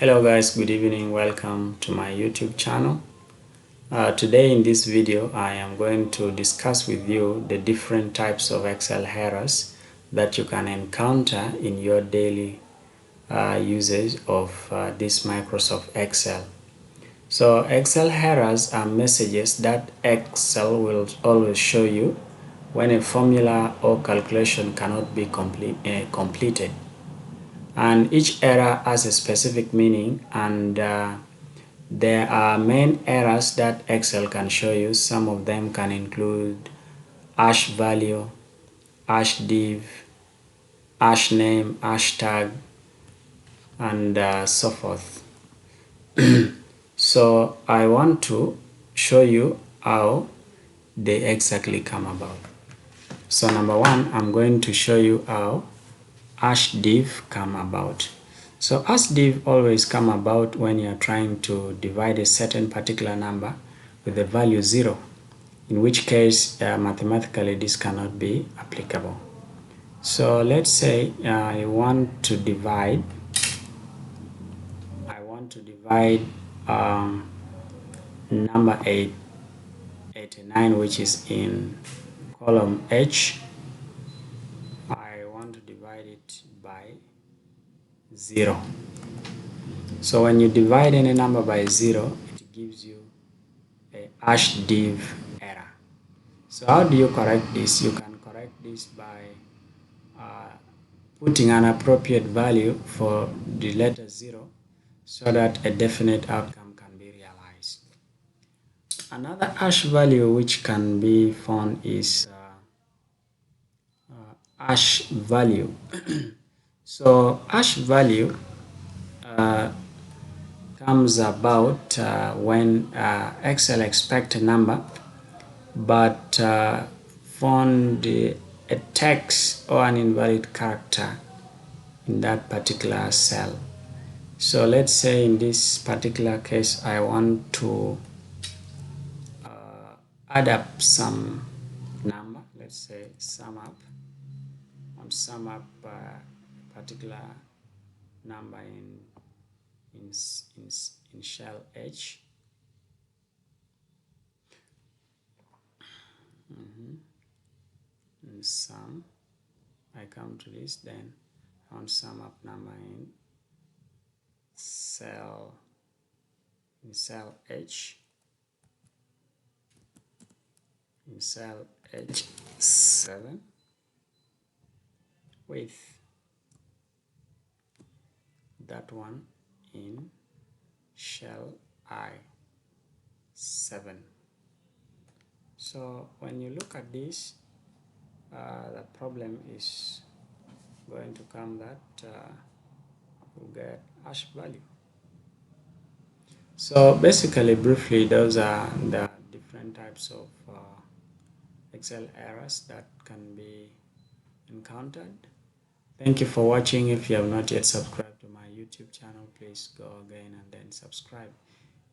Hello guys, good evening. Welcome to my YouTube channel. Today in this video I am going to discuss with you the different types of Excel errors that you can encounter in your daily usage of this Microsoft Excel. So Excel errors are messages that Excel will always show you when a formula or calculation cannot be completed. And each error has a specific meaning, and there are main errors that Excel can show you. Some of them can include hash value, hash div, hash name, hashtag, and so forth. So I want to show you how they exactly come about. So number one, I'm going to show you how hash div come about. So hash div always come about when you're trying to divide a certain particular number with the value 0, in which case mathematically this cannot be applicable. So let's say I want to divide number 89, which is in column H. I want to divide it by 0. So when you divide any number by 0, it gives you a hash div error. So how do you correct this? You can correct this by putting an appropriate value for the letter 0 so that a definite outcome can be realized. Another hash value which can be found is hash value. So hash value comes about when Excel expects a number but found a text or an invalid character in that particular cell. So let's say in this particular case I want to add up some number. Let's say sum up. Sum up a particular number in shell H. And sum, I come to this, then I want sum up number in cell H. In cell H7 with that one in shell I7. So when you look at this, the problem is going to come that you get hash value. So basically, briefly, those are the different types of Excel errors that can be encountered. Thank you for watching. If you have not yet subscribed to my YouTube channel, please go again and then subscribe.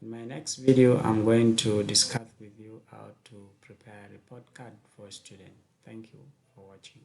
In my next video, I'm going to discuss with you how to prepare a report card for a student. Thank you for watching.